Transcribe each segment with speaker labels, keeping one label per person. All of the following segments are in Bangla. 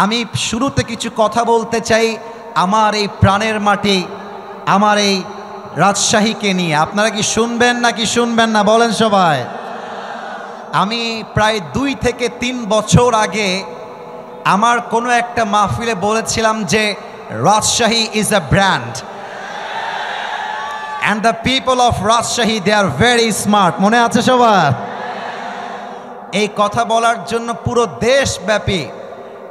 Speaker 1: আমি শুরুতে কিছু কথা বলতে চাই আমার এই প্রাণের মাটি, আমার এই রাজশাহীকে নিয়ে। আপনারা কি শুনবেন নাকি শুনবেন না বলেন সবাই? আমি প্রায় 2 থেকে 3 বছর আগে আমার কোনো একটা মাহফিলে বলেছিলাম যে Rajshahi is a brand and the people of Rajshahi they are very smart. মনে আছে সবার? এই কথা বলার জন্য পুরো দেশব্যাপী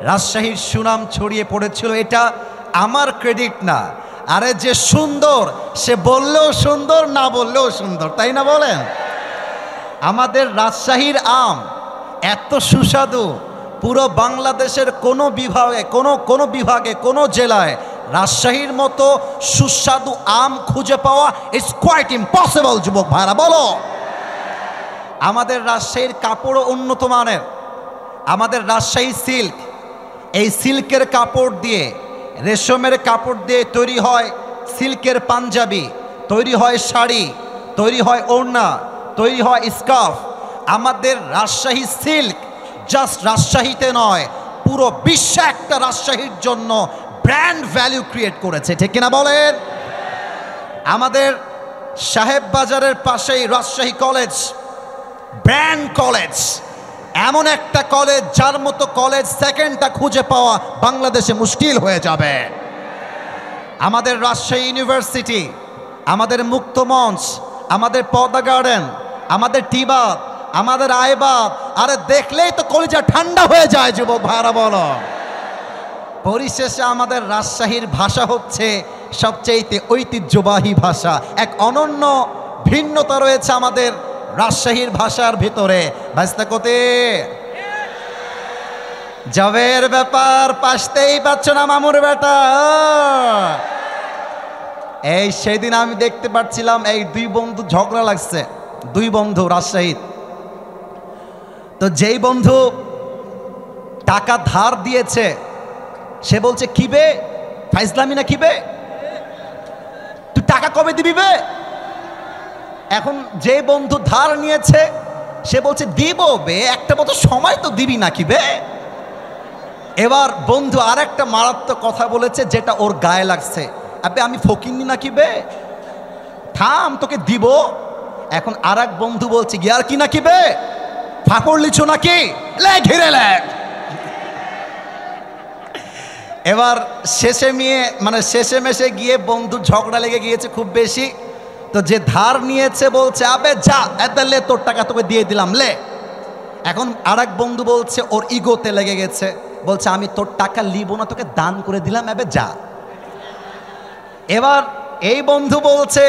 Speaker 1: রাজশাহীর সুনাম ছড়িয়ে পড়েছিল। এটা আমার ক্রেডিট না, আরে যে সুন্দর সে বললেও সুন্দর, না বললেও সুন্দর, তাই না বলেন? আমাদের রাজশাহীর আম এত সুস্বাদু, পুরো বাংলাদেশের কোনো বিভাগে কোনো জেলায় রাজশাহীর মতো সুস্বাদু আম খুঁজে পাওয়া ইটস কোয়াইট ইম্পসিবল। যুবক ভাইরা বলো। আমাদের রাজশাহীর কাপড়ও উন্নত মানের। আমাদের রাজশাহী সিল্ক, এই সিল্কের কাপড় দিয়ে, রেশমের কাপড় দিয়ে তৈরি হয় সিল্কের পাঞ্জাবি, তৈরি হয় শাড়ি, তৈরি হয় ওড়না, তৈরি হয় স্কার্ফ। আমাদের রাজশাহী সিল্ক জাস্ট রাজশাহীতে নয়, পুরো বিশ্বে একটা রাজশাহীর জন্য ব্র্যান্ড ভ্যালু ক্রিয়েট করেছে, ঠিক কিনা বলেন? আমাদের সাহেব বাজারের পাশেই রাজশাহী কলেজ, ব্র্যান্ড কলেজ, এমন একটা কলেজ যার মতো কলেজ সেকেন্ডটা খুঁজে পাওয়া বাংলাদেশে মুশকিল হয়ে যাবে। আমাদের রাজশাহী ইউনিভার্সিটি, আমাদের মুক্ত মঞ্চ, আমাদের পদ্মা গার্ডেন, আমাদের টিবাদ, আমাদের আইবাদ, আরে দেখলেই তো কলিজা ঠান্ডা হয়ে যায়। যুবক ভাইরা বলো। পরিশেষে আমাদের রাজশাহীর ভাষা হচ্ছে সবচেয়ে ঐতিহ্যবাহী ভাষা। এক অনন্য ভিন্নতা রয়েছে আমাদের রাজশাহীর ভাষার ভিতরে। ভাইস্তা কোতে জবের ব্যাপার পাশতেই পাচ্ছ না মামুর বেটা। এই সেদিন আমি দেখতে পাচ্ছিলাম এই 2 বন্ধু ঝগড়া লাগছে, 2 বন্ধু রাজশাহীর। তো যেই বন্ধু টাকা ধার দিয়েছে সে বলছে কি বে ফাইজলামি না, কি বে তুই টাকা কবে দিবি বে? এখন যে বন্ধু ধার নিয়েছে সে বলছে দিব বে, একটা বছর সময় তো দিবি নাকি বে। এবার বন্ধু আর একটা মারাত্মক কথা বলেছে যেটা ওর গায়ে লাগছে, আবে আমি ফকিন্নি নাকি বে, থাম তোকে দিব। এখন আর এক বন্ধু বলছে গিয়ার কি নাকি বে, ফাঁকড় লিছো নাকি, লে ঘিরে লে। এবার শেষে মেশে গিয়ে বন্ধু ঝগড়া লেগে গিয়েছে খুব বেশি। তো যে ধার নিয়েছে বলছে আবে যা এত লে, তোর টাকা তোকে দিয়ে দিলাম লে। এখন আর এক বন্ধু বলছে, ওর ইগোতে লেগে গেছে, বলছে আমি তোর টাকা লিব না, তোকে দান করে দিলাম, আবে যা। এবার এই বন্ধু বলছে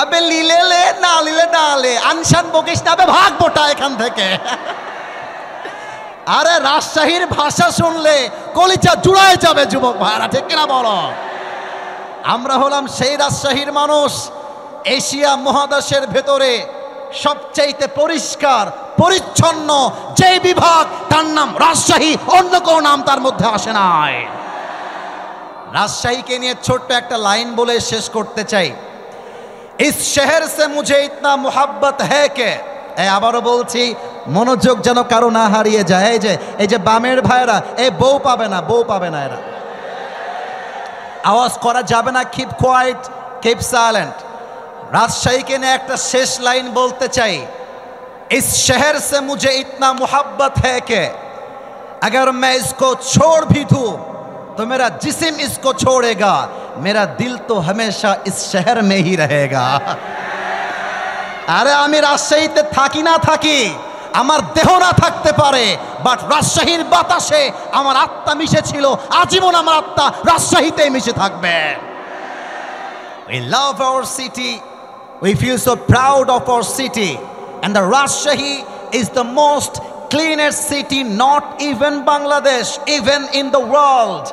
Speaker 1: আবে লিলে লে, না লিলে না লে, আনশান বকিস না, আবে ভাগ বোটা এখান থেকে। আরে রাজশাহীর ভাষা শুনলে কলিজা জুড়ায় যাবে যুবক ভাইরা, ঠিক কিনা বলো? আমরা হলাম সেই রাজশাহীর মানুষ, এশিয়া মহাদেশের ভেতরে সবচাইতে পরিষ্কার পরিচ্ছন্ন যে বিভাগ তার নাম রাজশাহী, অন্য কোনো নাম তার মধ্যে আসে নাই। রাজশাহীকে নিয়ে ছোট্ট একটা লাইন বলে শেষ করতে চাই। ইস শহর সে মুঝে ইতনা মোহাব্বত হ্যায় কে, আবারও বলছি মনোযোগ যেন কারো না হারিয়ে যায়। এই যে বামের ভাইরা, এই বউ পাবে না, বউ পাবে না, এরা আওয়াজ করা যাবে না, কিপ কোয়াইট, কিপ সাইলেন্ট। রাজশাহীকে নিয়ে একটা শেষ লাইন বলতে চাই। इस शहर से मुझे इतना मोहब्बत है कि अगर मैं इसको छोड़ भी दूं तो मेरा जिस्म इसको छोड़ेगा, मेरा दिल तो हमेशा इस शहर में ही रहेगा। আরে আমি রাজশাহীতে থাকি না থাকি, আমার দেহ না থাকতে পারে, বাট রাজশাহীর বাতাসে আমার আত্মা মিশে ছিল, আজীবন আমার আত্মা রাজশাহীতেই মিশে থাকবে। We love our city, we feel so proud of our city, and the Rajshahi is the most cleanest city not even Bangladesh, even in the world.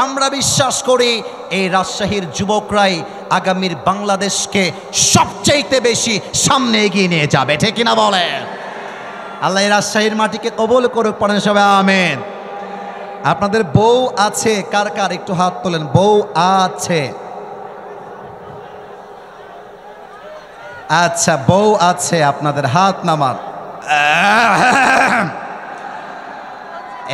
Speaker 1: আমরা বিশ্বাস করি এই রাজশাহীর যুবকরাই আগামীর বাংলাদেশকে সবচেয়ে বেশি সামনে এগিয়ে নিয়ে যাবে, ঠিক কিনা বলেন? আল্লাহ এই রাজশাহীর মাটিকে কবুল করুক, পড়েন সবাই আমিন। আপনাদের বউ আছে কার কার, একটু হাত তোলেন। বউ আছে? আচ্ছা, বউ আছে আপনাদের, হাত নামান।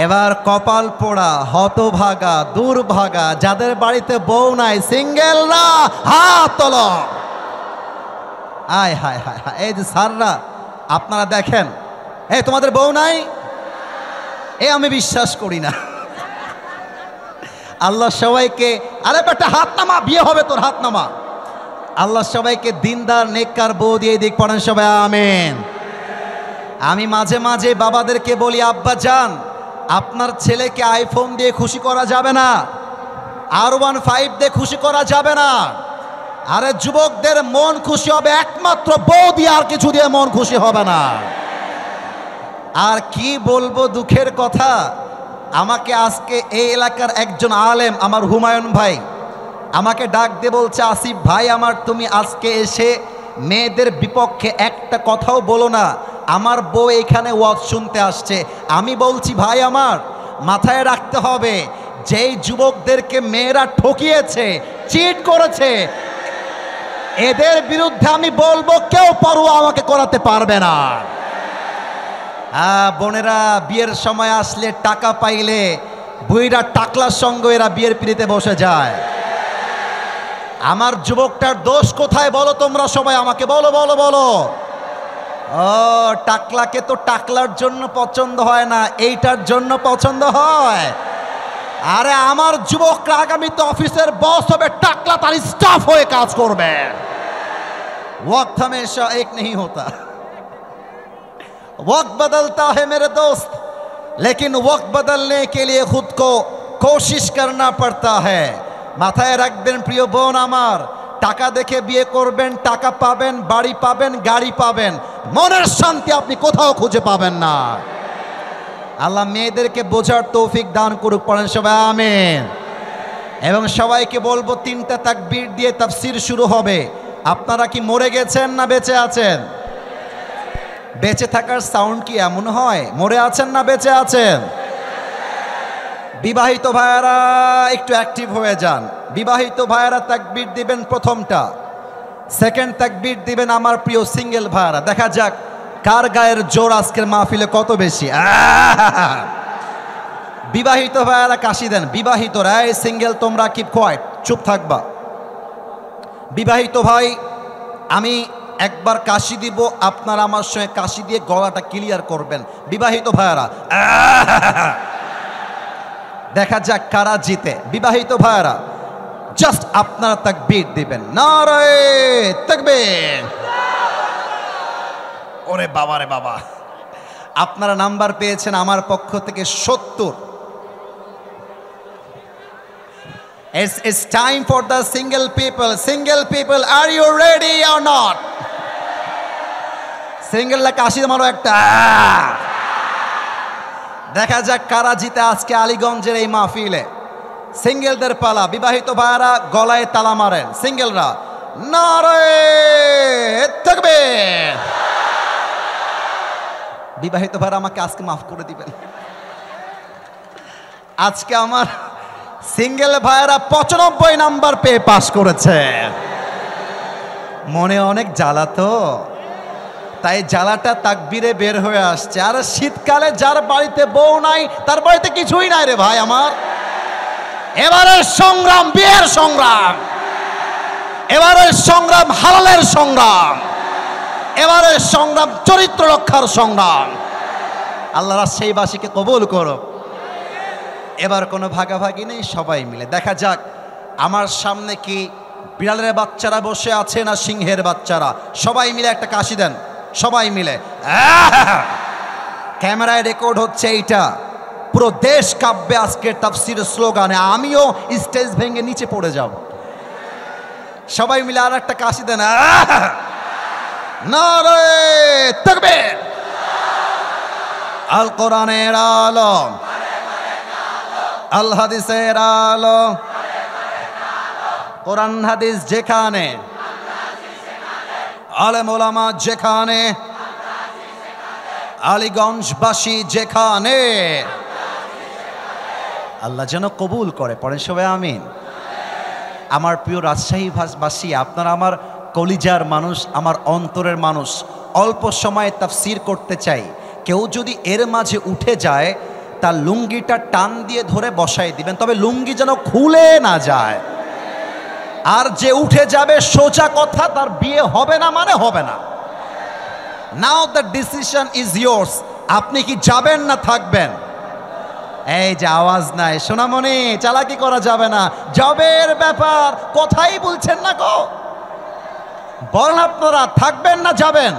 Speaker 1: এবার কপাল পোড়া, হতভাগা, দুর্ভাগা, যাদের বাড়িতে বউ নাই, সিঙ্গেলরা হাত তোলো। আয় হায় হায় হায়, এই যে স্যাররা আপনারা দেখেন, এই তোমাদের বউ নাই, এ আমি বিশ্বাস করি না। আল্লাহ সবাইকে, আরে বেটা হাত নামা, বিয়ে হবে তোর, হাত নামা। আল্লাহ সবাইকে দিনদার নেককার বউ দিয়ে দিক, পড়েন সবাই আমিন। আমি মাঝে মাঝে বাবাদেরকে বলি, আব্বা যান, আপনার ছেলেকে আইফোন দিয়ে খুশি করা যাবে না, R15 দিয়ে খুশি করা যাবে না। আরে যুবকদের মন খুশি হবে একমাত্র বউ দিয়ে, আর কিছু দিয়ে মন খুশি হবে না। আর কি বলবো দুঃখের কথা, আমাকে আজকে এই এলাকার একজন আলেম, আমার হুমায়ুন ভাই, আমাকে ডাক দিয়ে বলছে, আসিফ ভাই আমার, তুমি আজকে এসে মেয়েদের বিপক্ষে একটা কথাও বলো না, আমার বউ এখানে ওয়াজ শুনতে আসছে। আমি বলছি, ভাই আমার, মাথায় রাখতে হবে, যেই যুবকদেরকে মেয়েরা ঠকিয়েছে, চিট করেছে, এদের বিরুদ্ধে আমি বলবো কেউ পরোয়া আমাকে করাতে পারবে না। বোনেরা বিয়ের সময় আসলে, টাকা পাইলে বুইরা টাকলার সঙ্গে এরা বিয়ের পিড়িতে বসে যায়। আমার যুবকটার দোষ কোথায় বলো তোমরা সবাই আমাকে বলো বলো বলো। ও, টাকলাকে তো টাকলার জন্য পছন্দ হয় না, এইটার জন্য পছন্দ হয়। আরে আমার যুবকরা আগামীতে অফিসের বস হবে, টাকলা তার স্টাফ হয়ে কাজ করবে। वक्त हमेशा एक नहीं होता, वक्त बदलता है मेरे दोस्त, लेकिन वक्त बदलने के लिए खुद को कोशिश करना पड़ता है। মাথায় রাখবেন প্রিয় বোন আমার, টাকা দেখে বিয়ে করবেন, টাকা পাবেন, বাড়ি পাবেন, গাড়ি পাবেন, মনের শান্তি আপনি কোথাও খুঁজে পাবেন না। আল্লাহ মেয়েদেরকে বোঝার তৌফিক দান করুক, পড়েন সবাই আমিন। এবং সবাইকে বলবো, 3টা তাকবীর দিয়ে তাফসীর শুরু হবে। আপনারা কি মরে গেছেন না বেঁচে আছেন? বেঁচে থাকার সাউন্ড কি এমন হয়? মরে আছেন না বেঁচে আছেন? বিবাহিত ভাইয়ারা একটু অ্যাক্টিভ হয়ে যান। বিবাহিত ভাইয়ারা তাকবীর দিবেন প্রথমটা, সেকেন্ড তাকবীর দিবেন আমার প্রিয় সিঙ্গেল ভাইয়ারা। দেখা যাক কার গায়ের জোর আজকের মাহফিলে কত বেশি। বিবাহিত ভাইয়ারা কাশি দেন। বিবাহিতরা, এই সিঙ্গেল তোমরা কিপ কোয়াইট, চুপ থাকবা। বিবাহিত ভাই, আমি একবার কাশি দিব, আপনারা আমার সঙ্গে কাশি দিয়ে গলাটা ক্লিয়ার করবেন। বিবাহিত ভাইয়ারা, দেখা যাক কারা জিতে। বিবাহিত ভাইয়ারা জাস্ট আপনারা তাকবীর দিবেন, নারে তাকবীর। ওরে বাবা রে বাবা, আপনারা নাম্বার পেয়েছেন আমার পক্ষ থেকে 70। It's time for the single people. Single people, are you ready or not? Single la kashi maro ekta. দেখা যাক কারা জিতে আজকে আলীগঞ্জের এই মাহফিলে। সিঙ্গেলদের পালা। বিবাহিত ভাইরা গলায় তালা মারেন। সিঙ্গেলরা নারে তাকবীর। বিবাহিত ভাইরা আমাকে আজকে মাফ করে দিবেন। আজকে আমার সিঙ্গেল ভাইরা 95 নাম্বার পেয়ে পাস করেছে। মনে অনেক জ্বালা তো, তাই জ্বালাটা তাকবীরে বের হয়ে আসছে। আর শীতকালে যার বাড়িতে বউ নাই তার বাড়িতে কিছুই নাই রে ভাই আমার। এবারের সংগ্রাম বিয়ের সংগ্রাম, এবারের সংগ্রাম হালালের সংগ্রাম, এবারের সংগ্রাম চরিত্র রক্ষার সংগ্রাম। আল্লাহ রাজশাহীবাসীকে কবুল করো। এবার কোনো ভাগাভাগি নেই, সবাই মিলে। দেখা যাক আমার সামনে কি বিড়ালের বাচ্চারা বসে আছে না সিংহের বাচ্চারা। সবাই মিলে একটা কাশি দেন, সবাই মিলে। ক্যামেরায় রেকর্ড হচ্ছে এইটা, পুরো দেশ কাঁপবে আজকের তাফসীর স্লোগানে। আমিও স্টেজ ভেঙে নিচে পড়ে যাব। সবাই মিলে আর একটা কাশি দেন, নারে তাকবীর। আল কোরআনের আলো, আল হাদিসের আলো, কোরআন হাদিস যেখানে, আলেম ওলামা যেখানে, আলীগঞ্জবাসী যেখানে, আল্লাহ যেন কবুল করে। পড়েন সবাই আমিন। আমার প্রিয় রাজশাহীবাসী, আপনারা আমার কলিজার মানুষ, আমার অন্তরের মানুষ। অল্প সময়ে তাফসীর করতে চাই। কেউ যদি এর মাঝে উঠে যায় তার লুঙ্গিটা টান দিয়ে ধরে বসাই দিবেন, তবে লুঙ্গি যেন খুলে না যায়। আর যে উঠে যাবে, সোজা কথা, তার বিয়ে হবে না মানে হবে না। নাও দ্য ডিসিশন ইজ ইয়োর্স। আপনি কি যাবেন না থাকবেন? এই যে আওয়াজ নাই সোনামণি, চালাকি করা যাবে না, জবের ব্যাপার, কথাই বলছেন না গো। বলেন আপনারা থাকবেন না যাবেন?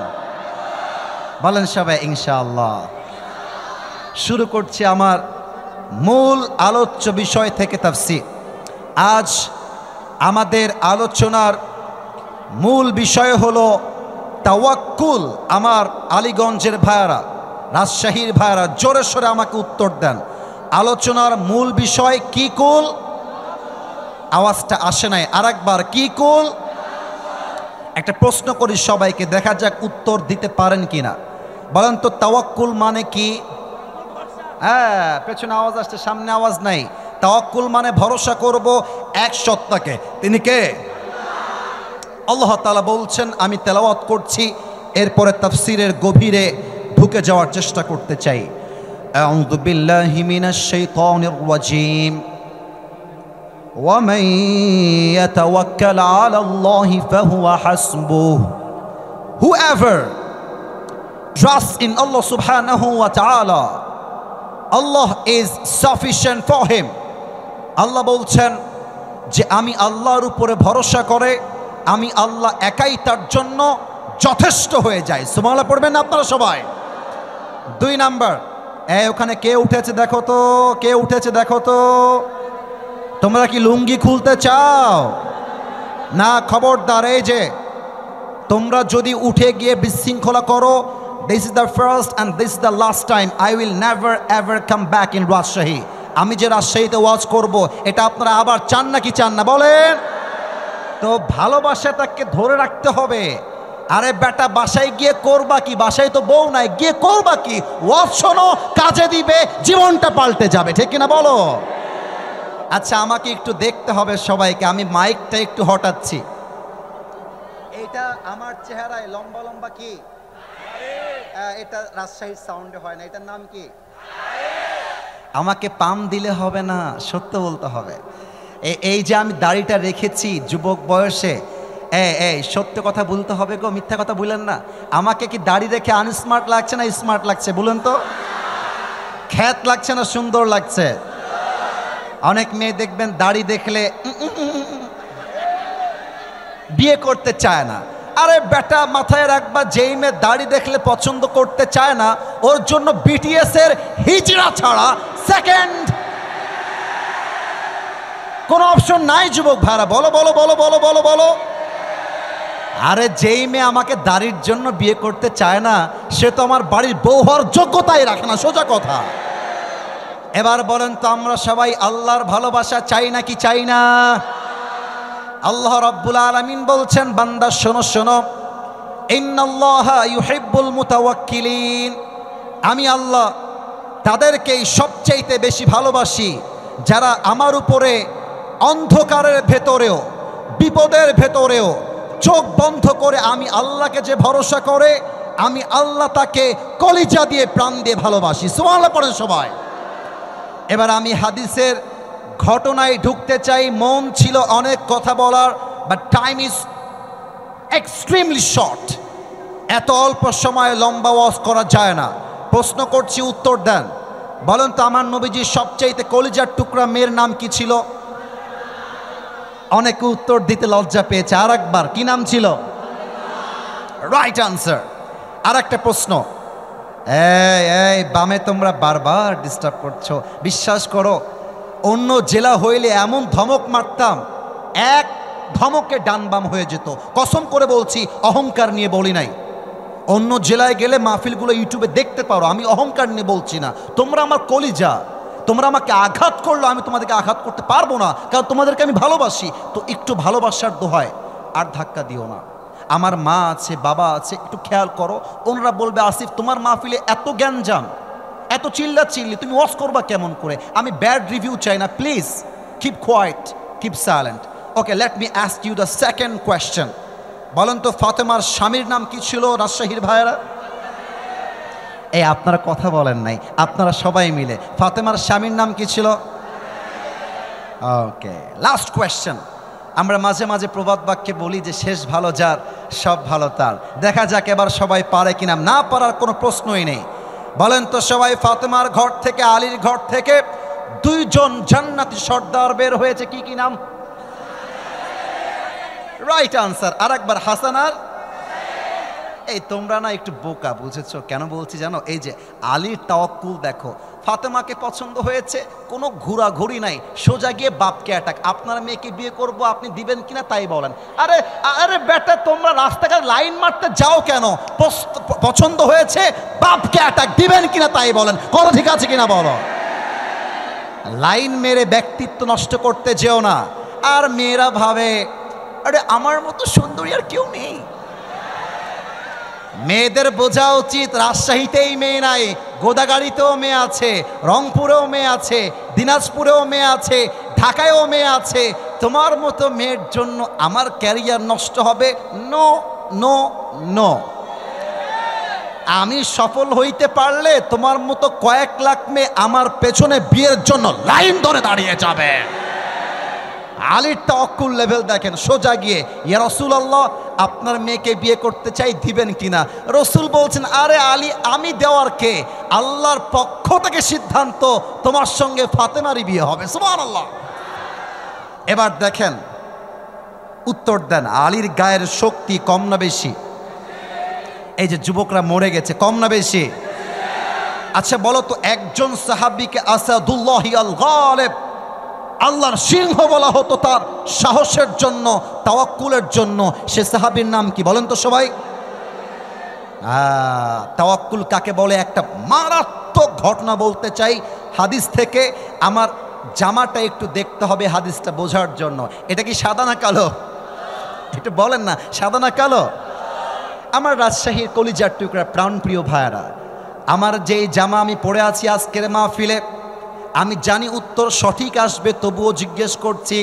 Speaker 1: বলেন সবাই ইনশাআল্লাহ। শুরু করছি আমার মূল আলোচ্য বিষয় থেকে তাফসীর। আজ আমাদের আলোচনার মূল বিষয় হলো তাওয়াক্কুল। আমার আলীগঞ্জের ভাইয়ারা, রাজশাহীর ভাইয়ারা, জোরে সোরে আমাকে উত্তর দেন। আলোচনার মূল বিষয় কি কুল? আওয়াজটা আসে নাই, আরেকবার কি কুল? একটা প্রশ্ন করি সবাইকে, দেখা যাক উত্তর দিতে পারেন কিনা। বলেন তো তাওয়াক্কুল মানে কি? হ্যাঁ, পেছনে আওয়াজ আসছে, সামনে আওয়াজ নাই। তাওয়াক্কুল মানে ভরসা করব এক সত্তাকে। তিনি কে? আল্লাহ তাআলা বলছেন। আমি তেলাওয়াত করছি, এরপরে তাফসীরের গভীরে ঢুকে যাওয়ার চেষ্টা করতে চাই। আউযু বিল্লাহি মিনাশ শাইতানির রাজীম। ومن يتوكل على الله فهو حسبه. Whoever trusts in Allah subhanahu wa ta'ala, Allah is sufficient for him. আল্লাহ বলছেন যে আমি আল্লাহর উপরে ভরসা করে আমি আল্লাহ একাই তার জন্য যথেষ্ট হয়ে যাই। সুবহানাল্লাহ পড়বেন আপনারা সবাই। 2 নাম্বার, ওখানে কে উঠেছে দেখো তো, কে উঠেছে দেখো তো। তোমরা কি লুঙ্গি খুলতে চাও না? খবরদার, এই যে তোমরা যদি উঠে গিয়ে বিশৃঙ্খলা করো, this is the first and this is the last time I will never ever come back in Rajshahi. আমি যে রাজশাহীতে ওয়াজ করব, এটা আপনারা আবার চান নাকি চান না বলেন? তো ভালোবাসাটাকে ধরে রাখতে হবে। আরে বেটা, বাসায় গিয়ে করবা কি? বাসায় তো বউ নাই, গিয়ে করবা কি? ওয়াজ শোনো, কাজে দিবে, জীবনটা পাল্টে যাবে, ঠিক কিনা বলো? আচ্ছা, আমাকে একটু দেখতে হবে সবাইকে, আমি মাইকটা একটু হটাচ্ছি। এটা আমার চেহারায় লম্বা লম্বা কি? এটা রাজশাহীর সাউন্ডে হয় না, এটার নাম কি? আমাকে পাম দিলে হবে না, সত্য বলতে হবে। এই যে আমি দাড়িটা রেখেছি যুবক বয়সে, এই সত্য কথা বলতে হবে গো, মিথ্যা কথা বলেন না। আমাকে কি দাড়ি রেখে আনস্মার্ট লাগছে না স্মার্ট লাগছে বলুন তো? খ্যাত লাগছে না সুন্দর লাগছে? অনেক মেয়ে দেখবেন দাড়ি দেখলে বিয়ে করতে চায় না। আরে বেটা, মাথায় রাখবা, যেই মেয়ে দাড়ি দেখলে পছন্দ করতে চায় না, ওর জন্য বিটিএস এর হিজড়া ছাড়া সেকেন্ড কোন অপশন নাই। যুবক ভাইরা বলো বলো বলো বলো বলো বলো। আরে যেই মেয়ে আমাকে দাড়ির জন্য বিয়ে করতে চায় না, সে তো আমার বাড়ির বউ হওয়ার যোগ্যতাই রাখে না, সোজা কথা। এবার বলেন তো, আমরা সবাই আল্লাহর ভালোবাসা চাই নাকি চাই না? আল্লাহ রাব্বুল আলামিন বলছেন, বান্দা শোনো শোনো, ইন্নাল্লাহা ইউহিব্বুল মুতাওয়াক্কিলিন। আমি আল্লাহ তাদেরকেই সবচাইতে বেশি ভালোবাসি যারা আমার উপরে অন্ধকারের ভেতরেও, বিপদের ভেতরেও চোখ বন্ধ করে আমি আল্লাহকে যে ভরসা করে, আমি আল্লাহ তাকে কলিজা দিয়ে প্রাণ দিয়ে ভালোবাসি। সুবহানাল্লাহ পড়েন সবাই। এবার আমি হাদিসের ঘটনায় ঢুকতে চাই। মন ছিল অনেক কথা বলার, but time is extremely short. এত অল্প সময়ে লম্বা ওয়াজ করা যায় না। প্রশ্ন করছি, উত্তর দেন। বলেন তো, আমার নবীজির সবচাইতে কলিজার টুকরা মেয়ের নাম কি ছিল? অনেকে উত্তর দিতে লজ্জা পেয়েছে। আর একবার, কি নাম ছিল? Right answer. আর একটা প্রশ্ন, এই বামে তোমরা বারবার ডিস্টার্ব করছো। বিশ্বাস করো, অন্য জেলা হইলে এমন ধমক মারতাম, এক ধমকে ডান বাম হয়ে যেত। কসম করে বলছি, অহংকার নিয়ে বলি নাই। অন্য জেলায় গেলে মাহফিলগুলো ইউটিউবে দেখতে পারো, আমি অহংকার নিয়ে বলছি না। তোমরা আমার কলিজা, তোমরা আমাকে আঘাত করলো, আমি তোমাদেরকে আঘাত করতে পারবো না, কারণ তোমাদেরকে আমি ভালোবাসি। তো একটু ভালোবাসার দোহায় আর ধাক্কা দিও না। আমার মা আছে, বাবা আছে, একটু খেয়াল করো। ওনারা বলবে, আসিফ তোমার মাহফিলে এত গ্যাঞ্জাম, এত চিল্লা চিল্লি, তুমি ওয়াজ করবা কেমন করে? আমি ব্যাড রিভিউ চাই না, please keep quiet, keep silent. Okay, let me ask you the second question. বলেন তো, ফাতেমার স্বামীর নাম কি ছিল রাজশাহীর ভাইয়েরা? এই আপনারা কথা বলেন নাই, আপনারা সবাই মিলে। ফাতেমার স্বামীর নাম কি ছিল? ওকে, লাস্ট কোয়েশ্চেন। আমরা মাঝে মাঝে প্রবাদ বাক্যে বলি যে শেষ ভালো যার সব ভালো তার। দেখা যাক এবার সবাই পারে কিনা। না পারার কোনো প্রশ্নই নেই। বলেন তো সবাই, ফাতেমার ঘর থেকে আলীর ঘর থেকে দুইজন জান্নাতি সর্দার বের হয়েছে, কি কি নাম? Right answer. আর একবার, হাসান আর। এই তোমরা না একটু বোকা, বুঝেছো কেন বলছি জানো? এই যে আলীর তাওয়াক্কুল দেখো, ফাতেমাকে পছন্দ হয়েছে, কোনো ঘোরাঘুরি নাই, সোজা গিয়ে বাপকে অ্যাটাক। আপনার মেয়েকে বিয়ে করব, আপনি দিবেন কিনা তাই বলেন। আরে আরে বেটা, তোমরা রাস্তাঘাট লাইন মারতে যাও কেন? পছন্দ হয়েছে, বাপকে অ্যাটাক, দিবেন কিনা তাই বলেন। কথা ঠিক আছে কিনা বলো? লাইন মেরে ব্যক্তিত্ব নষ্ট করতে যেও না। আর মেয়েরা ভাবে আরে আমার মতো সুন্দরী আর কেউ নেই। মেয়েদের বোঝা উচিত রাজশাহীতেই মেয়ে নাই, গোদাগাড়িতেও মেয়ে আছে, রংপুরেও মেয়ে আছে, দিনাজপুরেও মেয়ে আছে, ঢাকায়ও মেয়ে আছে। তোমার মতো মেয়ের জন্য আমার ক্যারিয়ার নষ্ট হবে? No no no. আমি সফল হইতে পারলে তোমার মতো কয়েক লাখ মেয়ে আমার পেছনে বিয়ের জন্য লাইন ধরে দাঁড়িয়ে যাবে। আলীর তাওয়াক্কুল লেভেল দেখেন, সোজা গিয়ে ইয়া রাসূলুল্লাহ আপনার মেয়েকে বিয়ে করতে চাই, দিবেন কিনা? রসুল বলছেন আরে আলী, আমি দেওয়ার কে? আল্লাহর পক্ষ থেকে সিদ্ধান্ত, তোমার সঙ্গে ফাতেমারই বিয়ে হবে। সুবহানাল্লাহ। এবার দেখেন, উত্তর দেন, আলীর গায়ের শক্তি কম না বেশি? এই যে যুবকরা মরে গেছে, কম না বেশি? আচ্ছা বলো তো, একজন সাহাবীকে আসাদুল্লাহি আল গালিব, আল্লাহর সিংহ বলা হতো তার সাহসের জন্য, তাওয়াক্কুলের জন্য, সে সাহাবীর নাম কি বলেন তো সবাই? তাওয়াক্কুল কাকে বলে? একটা মারাত্মক ঘটনা বলতে চাই হাদিস থেকে। আমার জামাটা একটু দেখতে হবে হাদিসটা বোঝার জন্য। এটা কি সাদা না কালো? একটু বলেন না, সাদা না কালো? আমার রাজশাহীর কলিজার টুকরা প্রাণপ্রিয় ভাইয়ারা, আমার যেই জামা আমি পরে আছি আজকের মাহফিলে, আমি জানি উত্তর সঠিক আসবে, তবুও জিজ্ঞেস করছি,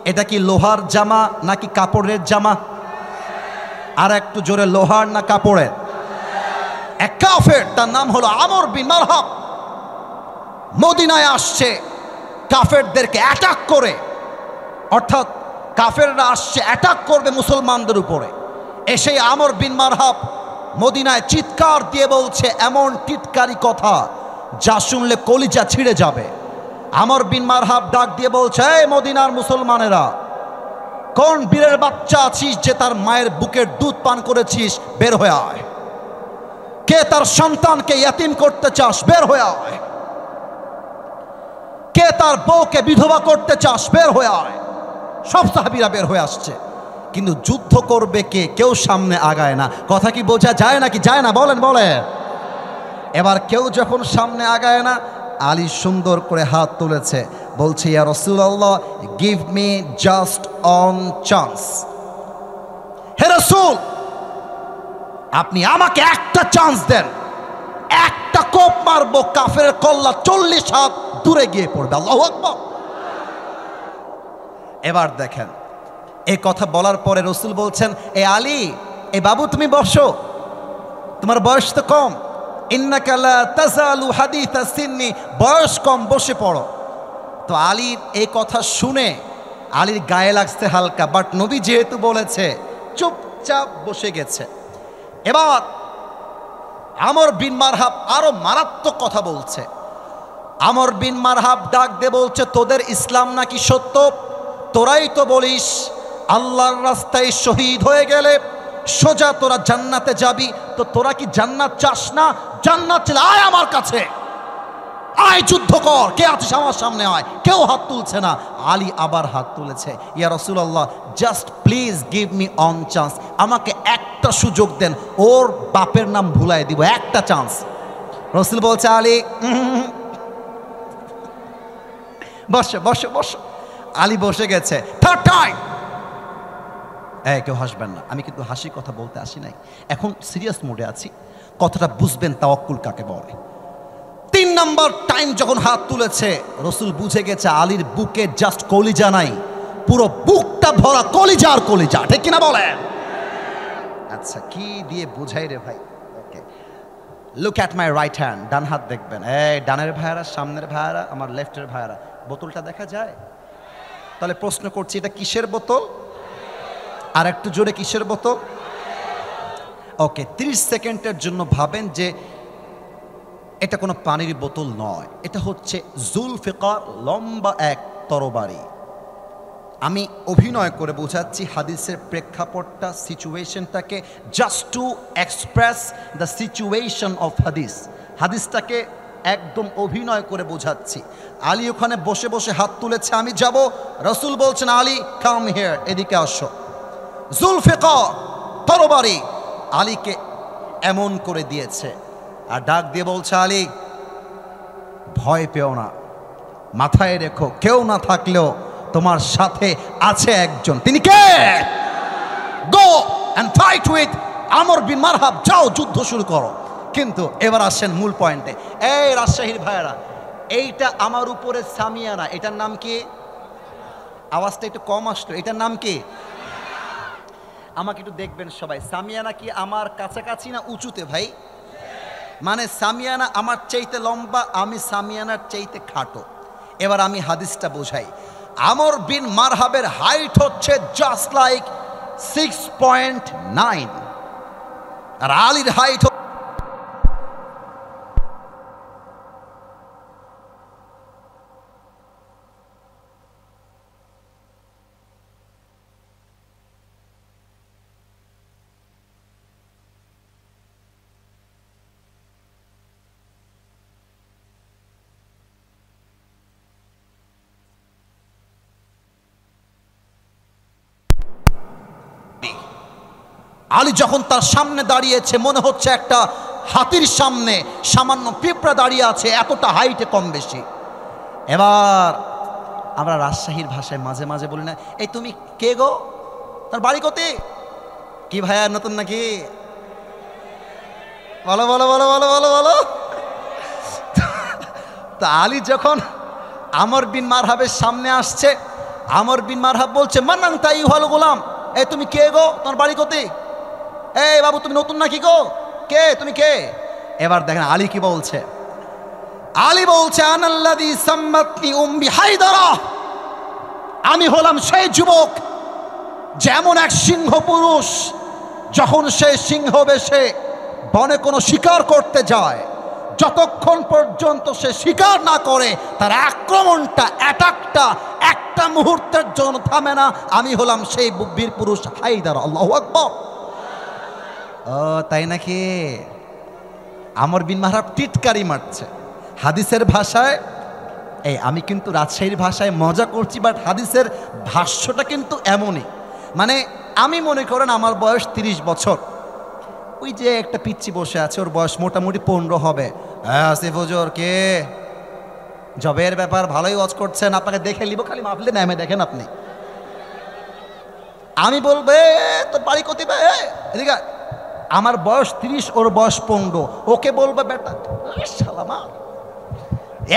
Speaker 1: এটা কি লোহার জামা নাকি কাপড়ের জামা? আর একটু জোরে, লোহার না কাপড়ের? এক কাফের, তার নাম হলো আমর বিন মারহাব, মদিনায় আসছে কাফেরদেরকে অ্যাটাক করে, অর্থাৎ কাফেররা আসছে অ্যাটাক করবে মুসলমানদের উপরে। এসে আমর বিন মারহাব মদিনায় চিৎকার দিয়ে বলছে এমন টিটকারি কথা যা শুনলে কলিজা ছিঁড়ে যাবে। আমর বিন মারহাব ডাক দিয়ে বলছে, এই মদিনার মুসলমানেরা, কোন বীরের বাচ্চা আছিস যে তার মায়ের বুকের দুধ পান করেছিস? বের হয়ে আয়। কে তার সন্তানকে ইয়াতিম করতে চাস? বের হয়ে আয়। কে তার বউকে বিধবা করতে চাস? বের হয়ে আয়। সব সাহাবীরা বের হয়ে আসছে, কিন্তু যুদ্ধ করবে কে? কেউ সামনে আগায় না। কথা কি বোঝা যায় নাকি যায় না? বলেন বলেন। এবার কেউ যখন সামনে আগায় না, আলী সুন্দর করে হাত তুলেছে, বলছে ইয়া রাসূলুল্লাহ, give me just one chance. হে রাসূল, আপনি আমাকে একটা চান্স দেন, একটা কোপ মারবো, কাফের কল্লা 40 হাত দূরে গিয়ে পড়বে। আল্লাহু আকবার। এবার দেখেন, এই কথা বলার পরে রসুল বলছেন, এ আলী, এ বাবু তুমি বসো, তোমার বয়স তো কম, ইন্নাকা লা তাজালু হাদিথা সিন্নি, বয়স কম, বসে পড়ো। তো আলীর এই কথা শুনে আলীর গায়ে লাগছে হালকা, বাট নবী যেহেতু বলেছে, চুপচাপ বসে গেছে। এবার আমর বিন মারহাব আরো মারাত্মক কথা বলছে। আমর বিন মারহাব ডাক দিয়ে বলছে, তোদের ইসলাম নাকি সত্য? তোরাই তো বলিস আল্লাহর রাস্তায় শহীদ হয়ে গেলে সোজা তোরা জান্নাতে যাবি, তো তোরা কি জান্নাত চাস না? জান্নাত চাইলে আয় আমার কাছে, আয় যুদ্ধ কর, কে আছিস আমার সামনে আয়। কেউ হাত তুলছে না। আলী আবার হাত তুলেছে, ইয়া রাসূলুল্লাহ, just please give me one chance, আমাকে একটা সুযোগ দেন, ওর বাপের নাম ভুলাই দিব, একটা চান্স। রসুল বলছে, আলী বসো বসো বসো। আলী বসে গেছে। থার্ড টাইম, কেউ হাসবেন না, আমি কিন্তু হাসি কথা বলতে আসি নাই, এখন সিরিয়াস মোডে আছি, কথাটা বুঝবেন তাওয়াক্কুল কাকে বলে। 3 নম্বর টাইম যখন হাত তুলেছে, রসুল বুঝে গেছে আলীর বুকে জাস্ট কলিজা নাই, পুরো বুকটা ভরা কলিজা আর কলিজা, ঠিক কিনা বলেন? আচ্ছা, কি দিয়ে বুঝাই রে ভাই? Okay, look at my right hand, ডান হাত দেখবেন। এই ডানের ভাইয়ারা, সামনের ভাইয়ারা, আমার লেফটের ভাইয়ারা, বোতলটা দেখা যায়? তাহলে প্রশ্ন করছি, এটা কিসের বোতল? আর একটু জোরে, কিসের বোতল? ওকে, 30 সেকেন্ডের জন্য ভাবেন যে এটা কোনো পানির বোতল নয়, এটা হচ্ছে জুলফিকার, লম্বা এক তরবারি। আমি অভিনয় করে বোঝাচ্ছি হাদিসের প্রেক্ষাপটটা, সিচুয়েশনটাকে, just to express the situation of hadith. হাদিসটাকে একদম অভিনয় করে বোঝাচ্ছি। আলী ওখানে বসে বসে হাত তুলেছে, আমি যাব। রসুল বলছেন, আলী কাম হিয়ার, এদিকে আসো। জুলফিকার, তরবারি আলীকে এমন করে দিয়েছে, আর ডাক দিয়ে বলছে, আলী ভয় পেও না, মাথায় রেখো কেউ না থাকলেও তোমার সাথে আছে একজন। তিনি কে? গো এন্ড ফাইট উইথ আমর বিন মারহাব, যাও যুদ্ধ শুরু করো। কিন্তু এবার আসেন মূল পয়েন্টে। এই রাজশাহীর ভাইয়েরা, এইটা আমার উপরে সামিয়ানা, এটার নাম কি? আওয়াজটা একটু কম আসলো, এটার নাম কি? আমাকে একটু দেখবেন সবাই, সামিয়ানা কি আমার কাছাকাছি না উঁচুতে ভাই? মানে সামিয়ানা আমার চাইতে লম্বা, আমি সামিয়ানার চাইতে খাটো। এবার আমি হাদিসটা বোঝাই। আমর বিন মারহাবের হাইট হচ্ছে জাস্ট লাইক 6.9, আর আলীর হাইট আলী যখন তার সামনে দাঁড়িয়েছে মনে হচ্ছে একটা হাতির সামনে সামান্য পিঁপড়া দাঁড়িয়ে আছে, এতটা হাইটে কম বেশি। এবার আমরা রাজশাহীর ভাষায় মাঝে মাঝে বলি না, এই তুমি কে গো, তার বাড়ি কোথায়? কি ভাইয়া নতুন নাকি? বলো বলো বলো বলো বলো বলো। তা আলী যখন আমর বিন মারহাবের সামনে আসছে, আমর বিন মারহাব বলছে, মান্নাং তাই হলো গোলাম, এই তুমি কে গো, তোমার বাড়ি কোথায়? এই বাবু তুমি নতুন নাকি গো, কে তুমি কে? এবার দেখেন আলী কি বলছে। আলী বলছে, আনাল্লাযী সাম্মাতনি উম্মি হায়দারা, আমি হলাম সেই যুবক যেমন এক সিংহ পুরুষ যখন সে সিংহ বেশে বনে কোনো শিকার করতে যায়, যতক্ষণ পর্যন্ত সে শিকার না করে তার আক্রমণটা, অ্যাটাকটা একটা মুহূর্তের জন্য থামে না, আমি হলাম সেই বীর পুরুষ হায়দার। আল্লাহু আকবার। ও তাই নাকি? আমর বিন মারহাব টিটকারি মারছে হাদিসের ভাষায়। এই আমি কিন্তু রাজশাহীর ভাষায় মজা করছি, বাট হাদিসের ভাষ্যটা কিন্তু এমনই। মানে আমি মনে করেন আমার বয়স 30 বছর, ওই যে একটা পিচ্চি বসে আছে, ওর বয়স মোটামুটি 15 হবে। হ্যাঁ আসিফ হুজুর কে, জবের ব্যাপার ভালোই ওয়াজ করছেন, আপনাকে দেখে নিব, খালি মাহফিলে নামে দেখেন আপনি। আমি বলবে তোর বাড়ি কোথায়? এদিকে আমার বয়স 30, ওর বয়স 15, ওকে বলবে বেটা সালামা,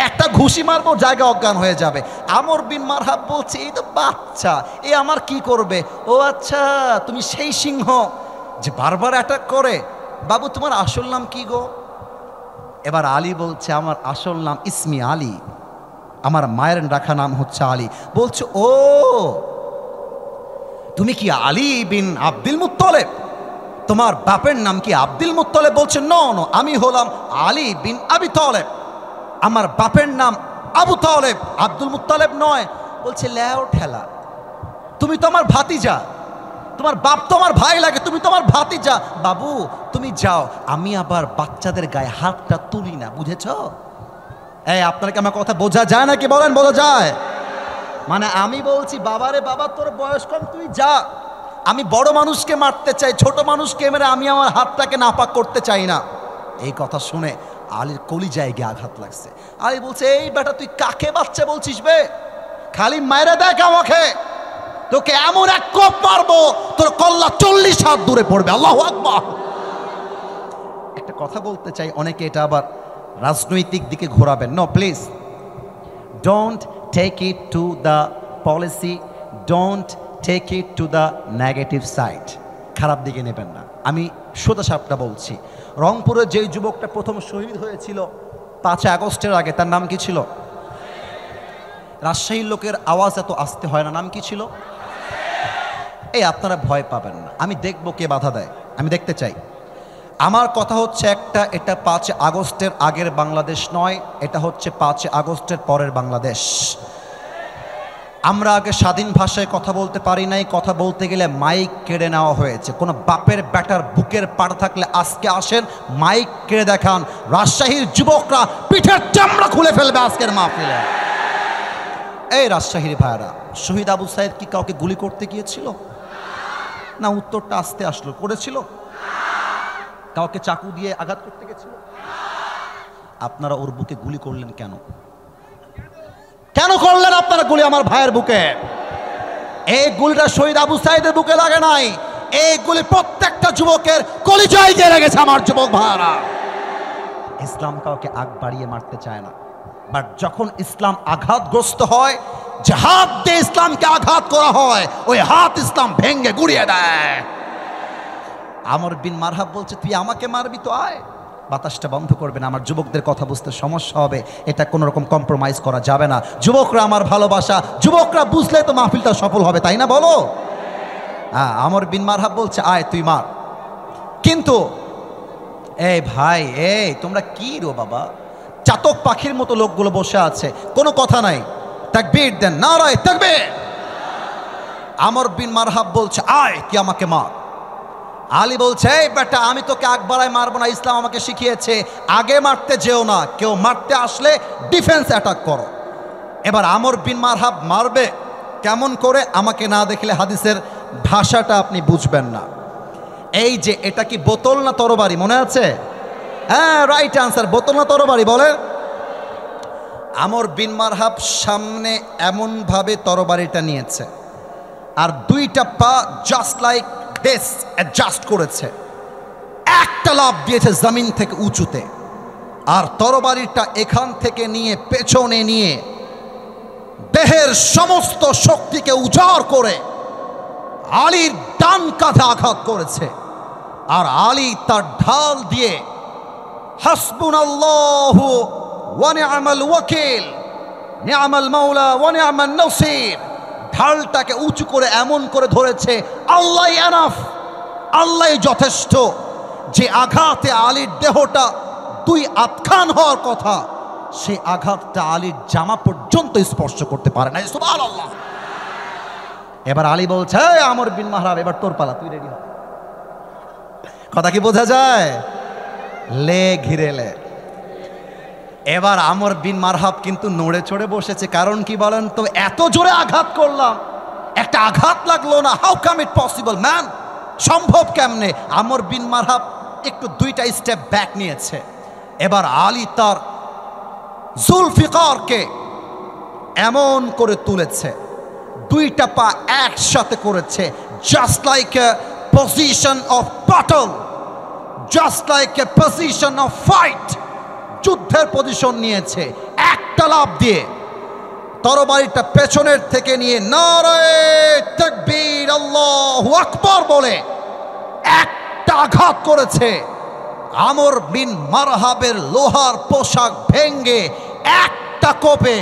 Speaker 1: একটা ঘুষি মারবো জায়গা অজ্ঞান হয়ে যাবে। আমর বিন মারহাব বলছে, এই তো বাচ্চা, এ আমার কি করবে? ও আচ্ছা, তুমি সেই সিংহ যে বারবার অ্যাটাক করে। বাবু তোমার আসল নাম কি গো? এবার আলী বলছে, আমার আসল নাম ইসমি আলী, আমার মায়ের রাখা নাম হচ্ছে আলী। বলছে, ও তুমি কি আলী বিন আব্দুল মুত্তালিব? তোমার বাপের নাম কি আব্দুল মুত্তালিব? বলছে, নো নো, আমি হলাম আলী বিন আবি তালেব, আমার বাপের নাম আবু তালেব, আব্দুল মুত্তালিব নয়। বলছে, লেও ঠেলা, তুমি তো আমার ভাতিজা, তোমার বাপ তো আমার ভাই লাগে, তুমি তো আমার ভাতিজা। বাবু তুমি যাও, আমি আবার বাচ্চাদের গায়ে হাতটা তুলি না, বুঝেছ? এই আপনাকে আমার কথা বোঝা যায় নাকি বলেন? বোঝা যায়? মানে আমি বলছি, বাবারে বাবা তোর বয়স কম, তুই যা, আমি বড় মানুষকে মারতে চাই, ছোট মানুষকে মেরে আমি আমার হাতটাকে নাপাক করতে চাই না। এই কথা শুনে আলীর কলিজায় গিয়ে আঘাত লাগছে। আলী বলছে, এই বেটা তুই কাকে বাচ্চা বলছিস বে? খালি মায়েরা দেখ আমাকে, তোকে এমন এক কোপ মারবো তোর কল্লা 40 হাত দূরে পড়বে। আল্লাহু আকবার। একটা কথা বলতে চাই, অনেকে এটা আবার রাজনৈতিক দিকে ঘোরাবেন। No please, don't take it to the policy, don't take it to the negative side, খারাপ দিকে নেবেন না। আমি সোজা সাপটা বলছি, রংপুরে যেই যুবকটা প্রথম শহীদ হয়েছিল 5 আগস্টের আগে, তার নাম কি ছিল? রাজশাহীর লোকের আওয়াজ এত আস্তে হয় না, নাম কি ছিল? এই আপনারা ভয় পাবেন না, আমি দেখব কে বাধা দেয়, আমি দেখতে চাই। আমার কথা হচ্ছে একটা, এটা 5 আগস্টের আগের বাংলাদেশ নয়, এটা হচ্ছে 5 আগস্টের পরের বাংলাদেশ। আমরা আগে স্বাধীন ভাষায় কথা বলতে পারি নাই, কথা বলতে গেলে মাইক কেড়ে নেওয়া হয়েছে। কোনো বাপের ব্যাটার বুকের পাড় থাকলে আজকে আসেন, মাইক কেড়ে দেখান, রাজশাহীর যুবকরা পিঠের চামড়া খুলে ফেলবে আজকের মাহফিলে। এই রাজশাহীর ভাইরা, শহীদ আবু সাইদ কি কাউকে গুলি করতে গিয়েছিল? না, উত্তরটা আসতে আসলো, করেছিল? কাউকে চাকু দিয়ে আঘাত করতে গেছিল? আপনারা ওর বুকে গুলি করলেন কেন? কেন করলেন আপনারা গুলি আমার ভাইয়ের বুকে? এই গুলিটা শহীদ আবু সাইদের বুকে লাগে নাই, এই গুলি প্রত্যেকটা যুবকের কলিজায় গিয়ে লেগেছে আমার যুবক ভাইরা। ইসলাম কাউকে আগ বাড়িয়ে মারতে চায় না, বাট যখন ইসলাম আঘাতগ্রস্ত হয়, যে হাত দিয়ে ইসলামকে আঘাত করা হয়, ওই হাত ইসলাম ভেঙ্গে গুড়িয়ে দেয়। আমর বিন মারহাব বলছে, তুই আমাকে মারবি তো আয়। বাতাসটা বন্ধ করবেন, আমার যুবকদের কথা বুঝতে সমস্যা হবে, এটা কোনো রকম কম্প্রোমাইজ করা যাবে না। যুবকরা আমার ভালোবাসা, যুবকরা বুঝলে তো মাহফিলটা সফল হবে, তাই না বলো? হ্যাঁ, আমর বিন মারহাব বলছে, আয় তুই মার। কিন্তু এই ভাই, এই তোমরা কি রো বাবা, চাতক পাখির মতো লোকগুলো বসে আছে, কোনো কথা নাই, তাকবীর দেন, নারায়ে তাকবীর। আমর বিন মারহাব বলছে, আয় তুই আমাকে মার। আলী বলছে, এই বেটা, আমি তোকে আগ বাড়ায় মারবো না, ইসলাম আমাকে শিখিয়েছে আগে মারতে যেও না, কেউ মারতে আসলে ডিফেন্স অ্যাটাক করো। এবার আমর বিন মারহাব মারবে কেমন করে, আমাকে না দেখলে হাদিসের ভাষাটা আপনি বুঝবেন না। এই যে এটা কি বোতল না তরবারি, মনে আছে? হ্যাঁ, রাইট আনসার, বোতল না তরবারি বলে। আমর বিন মারহাব সামনে এমনভাবে তরবারিটা নিয়েছে, আর দুইটা পা জাস্ট লাইক দিস অ্যাডজাস্ট করেছে, একটা লাফ দিয়েছে জমিন থেকে উঁচুতে, আর তরবারিটা এখান থেকে নিয়ে পেছনে নিয়ে দেহের সমস্ত শক্তিকে উজাড় করে আলীর ডান কাঁধে আঘাত করেছে। আর আলী তার ঢাল দিয়ে হাসবুনাল্লাহু ওয়া নি'মাল ওয়াকিল, নি'মাল মাওলা ওয়া নি'মান নাসির, ঢালটাকে উঁচু করে এমন করে ধরেছে, আল্লাহ এনাফ, আল্লাহ যথেষ্ট। যে আঘাতে আলীর দেহটা 2 আধখান হওয়ার কথা, সেই আঘাতটা আলীর জামা পর্যন্ত স্পর্শ করতে পারে না। সুবহানাল্লাহ। এবার আলী বলছে, আমর বিন মারহাব, এবার তোর পালা, তুই রেডি হ। কথা কি বোঝা যায়? লে ঘিরে লে। এবার আমর বিন মারহাব কিন্তু নড়ে চড়ে বসেছে, কারণ কি বলেন তো, এত জোরে আঘাত করলাম, একটা আঘাত লাগলো না, how come it possible man, সম্ভব কেমনে? আমর বিন মারহাব একটু 2টা স্টেপ ব্যাক নিয়েছে। এবার আলী তার জুলফিকারকে এমন করে তুলেছে, 2টা পা একসাথে করেছে, just like a position of battle, just like a position of fight, যুদ্ধের পজিশন নিয়েছে। একটা লাফ দিয়ে তরবারিটা পেছনের থেকে নিয়ে নারায়ে তাকবীর, আল্লাহু আকবার বলে একটা আঘাত করেছে। আমর বিন মারহাবের লোহার পোশাক ভেঙ্গে একটা কোপে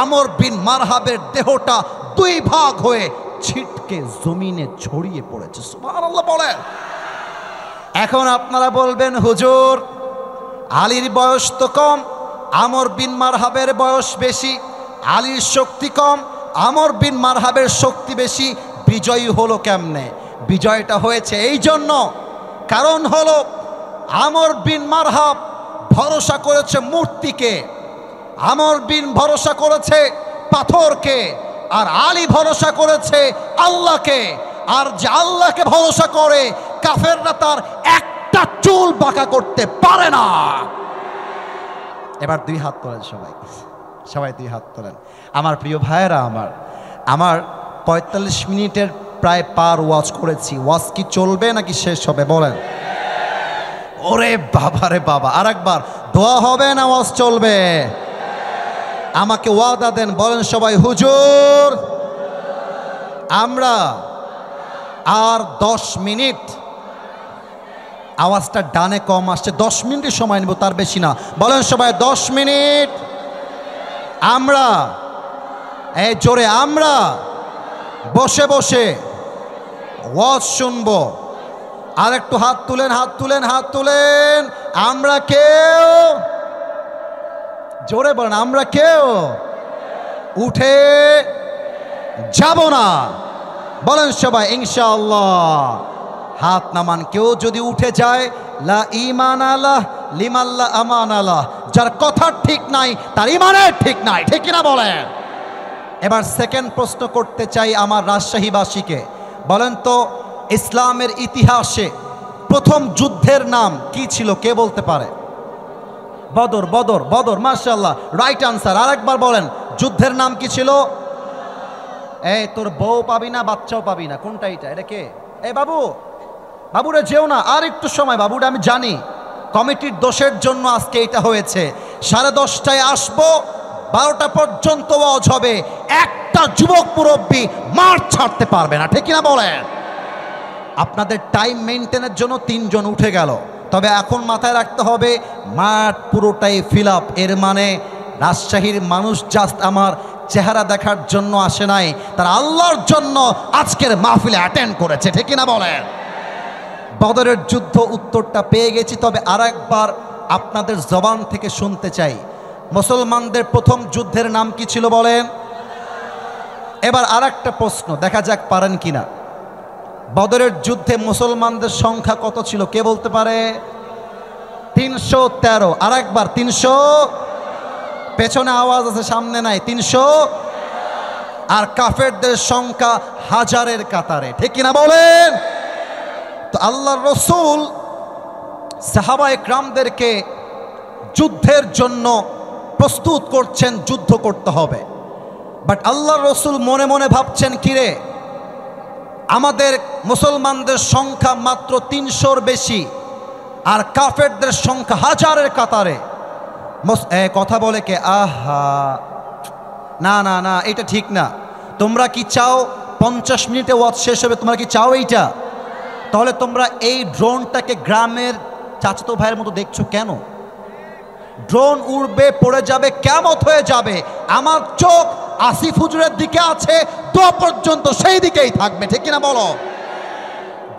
Speaker 1: আমর বিন মারহাবের দেহটা 2 ভাগ হয়ে ছিটকে জমিনে ছড়িয়ে পড়েছে। সুবহানাল্লাহ বলেন। এখন আপনারা বলবেন, হুজুর আলীর বয়স তো কম, আমর বিন মারহাবের বয়স বেশি, আলীর শক্তি কম, আমর বিন মারহাবের শক্তি বেশি, বিজয়ী হলো কেমনে? বিজয়টা হয়েছে এই জন্য, কারণ হলো আমর বিন মারহাব ভরসা করেছে মূর্তিকে, আমর বিন ভরসা করেছে পাথরকে, আর আলী ভরসা করেছে আল্লাহকে। আর যে আল্লাহকে ভরসা করে, কাফেররা তার একটা চুল বাঁকা করতে পারে না। এবার 2 হাত তোলেন সবাই, সবাই 2 হাত তোলেন। আমার প্রিয় ভাইয়েরা, আমার 45 মিনিটের প্রায় পার ওয়াজ করেছি, ওয়াজ কি চলবে নাকি শেষ হবে বলেন? ওরে বাবা রে বাবা, আরেকবার দোয়া হবে না ওয়াজ চলবে? আমাকে ওয়াদা দেন, বলেন সবাই, হুজুর আমরা আর 10 মিনিট আওয়াজটা ডানে কম আসছে, 10 মিনিট সময় নেব, তার বেশি না। বলেন সবাই 10 মিনিট। আমরা এই জোরে, আমরা বসে বসে ওয়াজ শুনবো। আর একটু হাত তুলেন, হাত তুলেন, হাত তুলেন। আমরা কেউ, জোরে বলেন, আমরা কেউ উঠে যাব না। বলেন সবাই ইনশাআল্লাহ। হাত নামান। কেউ যদি উঠে যায়, লা ঈমান আলাহ লিমাল্লা আমান আলাহ, যার কথা ঠিক নাই তার ঈমানের ঠিক নাই, ঠিক কিনা বলেন? এবার সেকেন্ড প্রশ্ন করতে চাই আমার রাজশাহীবাসীকে। বলেন তো, ইসলামের ইতিহাসে প্রথম যুদ্ধের নাম কি ছিল? কে বলতে পারে? বদর, বদর, বদর, মাশাআল্লাহ, রাইট আনসার। আরেকবার বলেন, যুদ্ধের নাম কি ছিল? এই তোর বউ পাবি না, বাচ্চাও পাবি না, কোনটা এটা? এটা কে? এই বাবু, বাবুরে যেও না, আর একটু সময়। বাবুরা আমি জানি কমিটির দোষের জন্য আজকে এটা হয়েছে। 10:30টায় আসবো, 12টা পর্যন্ত ওয়াজ হবে। একটা যুবক মুরব্বী মাঠ ছাড়তে পারবে না, ঠিক কিনা বলেন? আপনাদের টাইম মেনটেনের জন্য 3 জন উঠে গেল, তবে এখন মাথায় রাখতে হবে মাঠ পুরোটাই ফিল আপ। এর মানে রাজশাহীর মানুষ জাস্ট আমার চেহারা দেখার জন্য আসে নাই, তারা আল্লাহর জন্য আজকের মাহফিলে অ্যাটেন্ড করেছে, ঠিক কিনা বলেন? বদরের যুদ্ধ উত্তরটা পেয়ে গেছি, তবে আরেকবার আপনাদের জবান থেকে শুনতে চাই, মুসলমানদের প্রথম যুদ্ধের নাম কি ছিল বলেন? এবার আরেকটা প্রশ্ন, দেখা যাক পারেন কিনা। বদরের যুদ্ধে মুসলমানদের সংখ্যা কত ছিল? কে বলতে পারে? 313। আরেকবার 300। পেছনে আওয়াজ আছে, সামনে নাই। 300। আর কাফেরদের সংখ্যা হাজারের কাতারে, ঠিক কিনা বলেন? তো আল্লাহর রসুল সাহাবায়ে কেরামদেরকে যুদ্ধের জন্য প্রস্তুত করছেন, যুদ্ধ করতে হবে। বাট আল্লাহর রসুল মনে মনে ভাবছেন, কিরে আমাদের মুসলমানদের সংখ্যা মাত্র 300-র বেশি, আর কাফেরদের সংখ্যা হাজারের কাতারে। কথা বলে কে? আহা, না না না, এটা ঠিক না। তোমরা কি চাও 50 মিনিটে ওয়াজ শেষ হবে? তোমরা কি চাও এইটা? তাহলে তোমরা এই ড্রোনটাকে গ্রামের চাচাতো ভাইয়ের মতো দেখছো কেন? ড্রোন উড়বে, পড়ে যাবে, কিয়ামত হয়ে যাবে। আমার চোখ আসিফ হুজুরের দিকে আছে, দোয়া পর্যন্ত সেই দিকেই থাকবে, ঠিক কিনা বলো?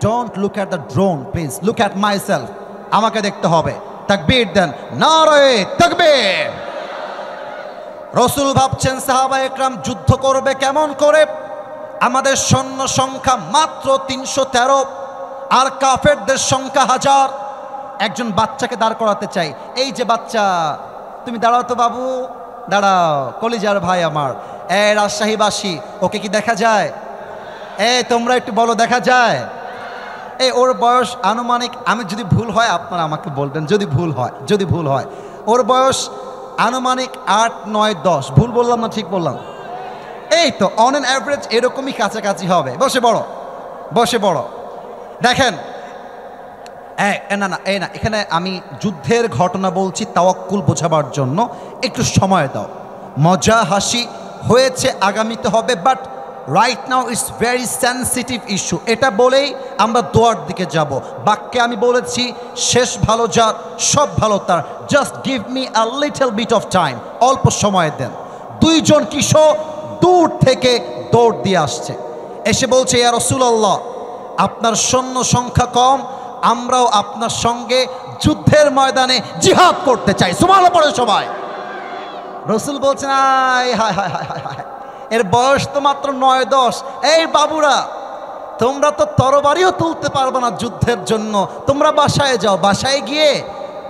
Speaker 1: Don't look at the drone, please look at my self. আমাকে দেখতে হবে। তাকবীর দেন, নারায়ে তাকবীর। রসুল ভাবছেন সাহাবায়ে কেরাম যুদ্ধ করবে কেমন করে? আমাদের সৈন্য সংখ্যা মাত্র 313, আর কাফেরদের সংখ্যা 1000। একজন বাচ্চাকে দাঁড় করাতে চাই। এই যে বাচ্চা, তুমি দাঁড়াও তো বাবু, দাঁড়াও, কলিজার ভাই আমার। রাজশাহীবাসী, ওকে কি দেখা যায়? তোমরা একটু বলো, দেখা যায়? ওর বয়স আনুমানিক, আমি যদি ভুল হয় আপনারা আমাকে বলবেন, যদি ভুল হয়, যদি ভুল হয়। ওর বয়স আনুমানিক 8, 9, 10। ভুল বললাম না ঠিক বললাম? এই তো অন অ্যান অ্যাভারেজ এরকমই কাছাকাছি হবে। বসে বড়, বসে বড়। দেখেন, না না, না, এখানে আমি যুদ্ধের ঘটনা বলছি তাওয়াক্কুল বোঝাবার জন্য, একটু সময় দাও। মজা হাসি হয়েছে, আগামীতে হবে, but right now it's very sensitive issue. এটা বলেই আমরা দোয়ার দিকে যাব। বাক্যে আমি বলেছি, শেষ ভালো যার সব ভালো তার। Just give me a little bit of time, অল্প সময় দেন। 2 জন কিশোর দূর থেকে দৌড় দিয়ে আসছে, এসে বলছে, ইয়া রাসূলুল্লাহ, আপনার সৈন্য সংখ্যা কম, আমরাও আপনার সঙ্গে যুদ্ধের ময়দানে জিহাদ করতে চাই। সুবহানাল্লাহ পড়ে সবাই। রসুল বলছেন, হায় হায় হায় হায় হায়, এর বয়স তো মাত্র 9-10। এই বাবুরা, তোমরা তো তরবারিও তুলতে পারবে না যুদ্ধের জন্য। তোমরা বাসায় যাও, বাসায় গিয়ে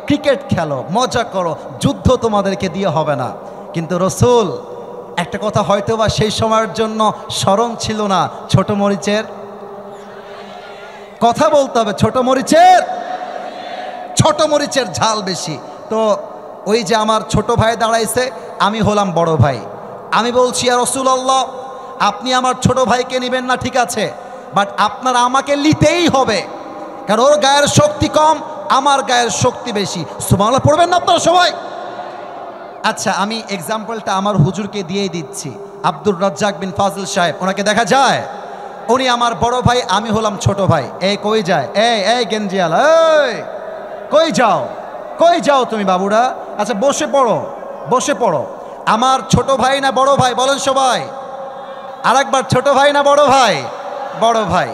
Speaker 1: ক্রিকেট খেলো, মজা করো, যুদ্ধ তোমাদেরকে দিয়ে হবে না। কিন্তু রসুল একটা কথা হয়তো বা সেই সময়ের জন্য স্মরণ ছিল না, ছোট মরিচের কথা বলতে হবে। ছোট মরিচের ঝাল বেশি। তো ওই যে আমার ছোট ভাই দাঁড়াইছে, আমি হলাম বড় ভাই। আমি বলছি, ইয়া রাসূলুল্লাহ, আপনি আমার ছোট ভাইকে নেবেন না, ঠিক আছে, বাট আপনার আমাকে নিতেই হবে, কারণ ওর গায়ের শক্তি কম, আমার গায়ের শক্তি বেশি। সুবহানাল্লাহ পড়বেন না আপনারা সবাই? আচ্ছা, আমি এক্সাম্পলটা আমার হুজুরকে দিয়েই দিচ্ছি। আব্দুর রাজ্জাক বিন ফাজিল সাহেব, ওনাকে দেখা যায়? উনি আমার বড় ভাই, আমি হলাম ছোট ভাই। এই কই যায়, এই গেঞ্জিয়াল, এই কই যাও, কই যাও তুমি বাবুরা? আচ্ছা বসে পড়ো, বসে পড়ো। আমার ছোট ভাই না বড় ভাই বলেন সবাই? আর একবার, ছোট ভাই না বড় ভাই? বড় ভাই।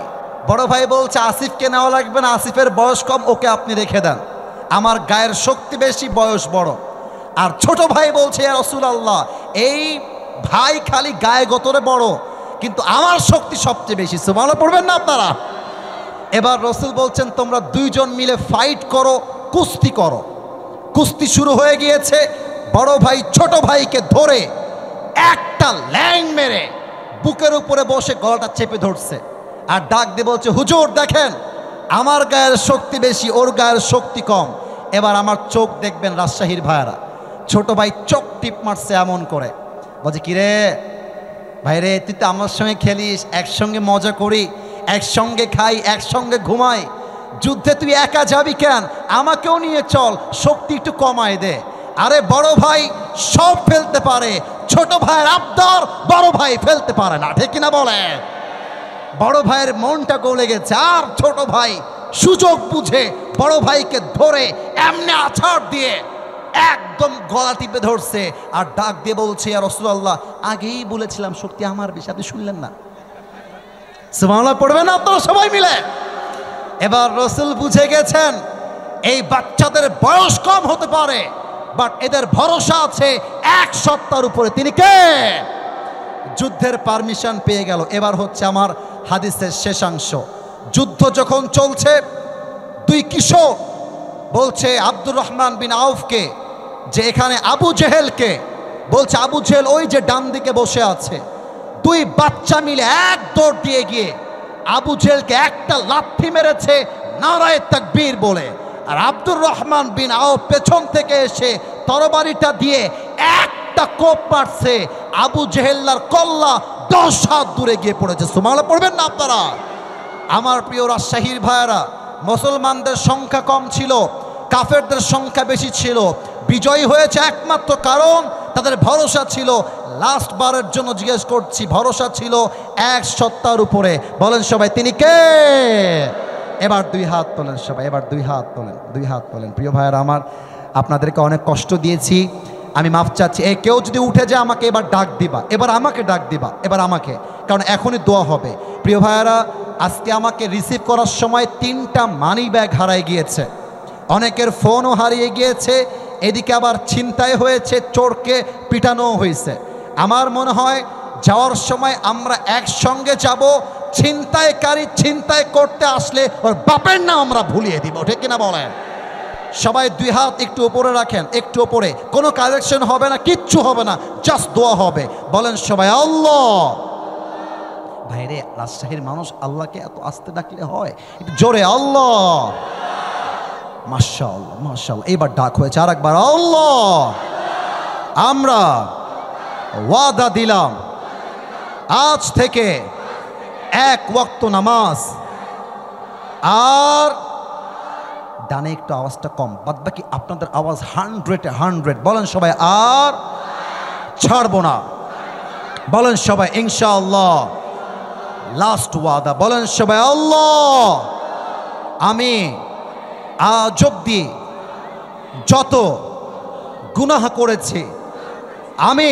Speaker 1: বড় ভাই বলছে আসিফকে নেওয়া লাগবে না, আসিফের বয়স কম, ওকে আপনি রেখে দেন, আমার গায়ের শক্তি বেশি, বয়স বড়। আর ছোট ভাই বলছে ইয়া রাসূলুল্লাহ, এই ভাই খালি গায়ে গতরে বড়, কিন্তু আমার শক্তি সবচেয়ে বেশি। সুবহানাল্লাহ পড়বেন না আপনারা? এবার রসুল বলছেন তোমরা দুইজন মিলে ফাইট করো, কুস্তি করো। কুস্তি শুরু হয়ে গিয়েছে। বড় ভাই ছোট ভাইকে ধরে একটা ল্যাং মেরে বুকের উপরে বসে গলাটা চেপে ধরছে আর ডাক দিয়ে বলছে হুজুর দেখেন, আমার গায়ের শক্তি বেশি, ওর গায়ের শক্তি কম। এবার আমার চোখ দেখবেন রাজশাহীর ভাইয়ারা, ছোট ভাই চোখ টিপ মারছে এমন করে, বলছে কিরে ভাইরে, তুই তো আমার সঙ্গে খেলিস, একসঙ্গে মজা করি, একসঙ্গে খাই, একসঙ্গে ঘুমাই, যুদ্ধে তুই একা যাবি কেন? আমাকেও নিয়ে চল, শক্তি একটু কমায় দে। আরে বড় ভাই সব ফেলতে পারে, ছোট ভাইয়ের আবদার বড় ভাই ফেলতে পারে না, ঠিক কিনা বলে? বড় ভাইয়ের মনটা গলে গেছে, আর ছোট ভাই সুযোগ বুঝে বড় ভাইকে ধরে এমনি আছাড় দিয়ে একদম গলা টিপে ধরছে আর ডাক দিয়ে বলছে ইয়া রাসূলুল্লাহ, আগেই বলেছিলাম শক্তি আমার বেশি, আপনি শুনলেন না? সুবহানাল্লাহ পড়বেন না আপনারা সবাই মিলে? এবার রসুল বুঝে গেছেন এই বাচ্চাদের বয়স কম হতে পারে, বাট এদের ভরসা আছে এক সত্তার উপরে। তিনি কে? যুদ্ধের পারমিশন পেয়ে গেল। এবার হচ্ছে আমার হাদিসের শেষাংশ। যুদ্ধ যখন চলছে, দুই কিশোর বলছে আব্দুর রহমান বিন আউফকে যে এখানে আবু জেহেলকে, বলছে আবু জেহেল ওই যে ডান দিকে বসে আছে। দুই বাচ্চা মিলে এক দৌড় দিয়ে গিয়ে আবু জেহেলকে একটা লাথি মেরেছে নারায়ে তাকবীর বলে, আর আব্দুর রহমান বিন আউফ পেছন থেকে এসে তরবারিটা দিয়ে একটা কোপ মারছে, আবু জেহেল্লার কল্লা 10 হাত দূরে গিয়ে পড়েছে। সুবহানাল্লাহ পড়বেন না আপনারা? আমার প্রিয় রাজশাহীর ভাইয়েরা, মুসলমানদের সংখ্যা কম ছিল, কাফেরদের সংখ্যা বেশি ছিল। বিজয়ী হয়েছে একমাত্র কারণ তাদের ভরসা ছিল, লাস্ট বারের জন্য জিজ্ঞেস করছি, ভরসা ছিল এক সত্তার উপরে। বলেন সবাই তিনি কে? এবার দুই হাত তোলেন সবাই, এবার দুই হাত তোলেন, দুই হাত তোলেন। প্রিয় ভাইয়েরা আমার, আপনাদেরকে অনেক কষ্ট দিয়েছি, আমি মাফ চাচ্ছি। কেউ যদি উঠে যায় আমাকে এবার ডাক দিবা, এবার আমাকে ডাক দিবা, এবার আমাকে, কারণ এখনই দোয়া হবে। প্রিয় ভাইয়েরা, আজকে আমাকে রিসিভ করার সময় 3টা মানি ব্যাগ হারাই গিয়েছে, অনেকের ফোনও হারিয়ে গিয়েছে, এদিকে আবার ছিনতাই হয়েছে, চোরকে পিটানো হয়েছে। আমার মনে হয় যাওয়ার সময় আমরা একসঙ্গে যাব, ছিনতাইকারী ছিনতাই করতে আসলে ওর বাপের নাম আমরা ভুলিয়ে দিব, ঠিক কিনা বলেন? সবাই দুই হাত একটু উপরে রাখেন, একটু উপরে, কোনো কালেকশন হবে না, কিচ্ছু হবে না, জাস্ট দোয়া হবে। বলেন সবাই আল্লাহ। ভাইরে, রাজশাহীর মানুষ আল্লাহকে এত আস্তে ডাকলে হয়? একটু জোরে আল্লাহ। মাশাআল্লাহ মাশাআল্লাহ, এবার ডাক হয়েছে, আর একবার আল্লাহ। আমরা ওয়াদা দিলাম আজ থেকে এক ওয়াক্ত নামাজ, আর ডানে একটু আওয়াজটা কম, বাদবাকি আপনাদের আওয়াজ 100-এ 100। বলেন সবাই আর ছাড়বো না। বলেন সবাই ইনশাআল্লাহ। লাস্ট ওয়াদা, বলেন সবাই আল্লাহ। আমি আজ অব্দি যত গুনাহ করেছি, আমি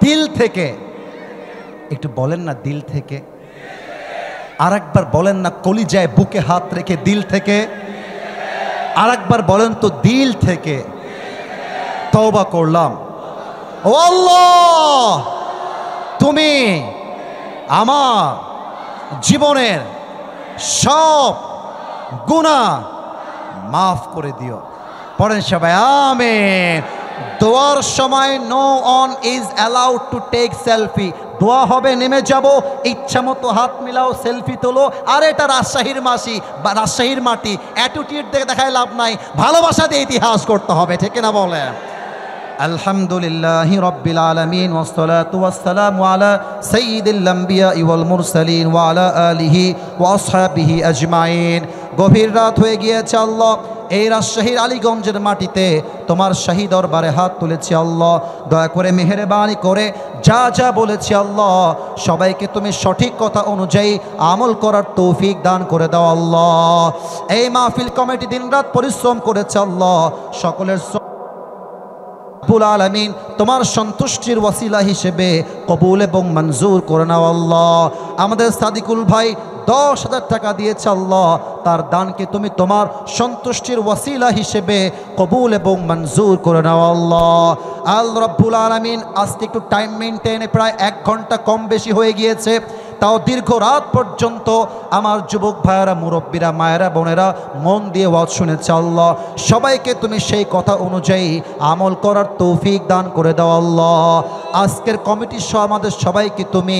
Speaker 1: দিল থেকে, একটু বলেন না দিল থেকে, আর একবার বলেন না কলিজায় বুকে হাত রেখে দিল থেকে, আর একবার বলেন তো দিল থেকে তওবা করলাম। ও আল্লাহ, তুমি আমার জীবনের সব গুনাহ মাফ করে দিও। পড়েন সবাই আমিন। দোয়ার সময় no one is allowed to take selfie. দোয়া হবে, নেমে যাব, ইচ্ছা মতো হাত মিলাও, সেলফি তোলো। আর এটা রাজশাহীর মাসি বা রাজশাহীর মাটি, অ্যাটিটিউড দেখে দেখায় লাভ নাই, ভালোবাসা দিয়ে ইতিহাস করতে হবে, ঠিক না বলেন? আলহামদুলিল্লাহি রাব্বিল আলামিন ওয়াসসালাতু ওয়াসসালামু আলা সাইয়্যিদিল আমবিয়া ওয়াল মুরসালিন ওয়া আলা আলিহি ওয়া আসহাবিহি আজমাইন। গভীর রাত হয়ে গিয়েছে, আল্লাহ এই রাজশাহীর আলীগঞ্জের মাটিতে তোমার শাহী দরবারে হাত তুলেছি আল্লাহ, দয়া করে মেহেরবানি করে যা যা বলেছি আল্লাহ সবাইকে তুমি সঠিক কথা অনুযায়ী আমল করার তৌফিক দান করে দাও আল্লাহ। এই মাহফিল কমিটি দিনরাত পরিশ্রম করেছে আল্লাহ, সকলের রব্বুল আলামিন তোমার সন্তুষ্টির ওয়াসিলা হিসেবে কবুল এবং মঞ্জুর করে নাও আল্লাহ। আমাদের সাদিকুল ভাই 10,000 টাকা দিয়েছে আল্লাহ, তার দানকে তুমি তোমার সন্তুষ্টির ওয়াসিলা হিসেবে কবুল এবং মঞ্জুর করে নাও আল্লাহ। আল্লাহ রব্বুল আলামিন আজকে একটু টাইম মেনটেনে প্রায় 1 ঘন্টা কম বেশি হয়ে গিয়েছে, তাও দীর্ঘ রাত পর্যন্ত আমার যুবক ভাইয়েরা, মুরব্বীরা, মায়েরা, বোনেরা মন দিয়ে ওয়াজ শুনেছে আল্লাহ। সবাইকে তুমি সেই কথা অনুযায়ী আমল করার তৌফিক দান করে দাও আল্লাহ। আজকের কমিটি সহ আমাদের সবাইকে তুমি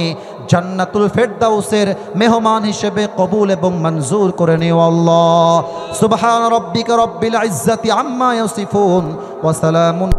Speaker 1: জান্নাতুল ফেরদাউসের মেহমান হিসেবে কবুল এবং মঞ্জুর করে নিও আল্লাহ। সুবহান রাব্বিকা রব্বিল ইজ্জাতি আম্মা ইয়াসিফুন ওয়া সালামুন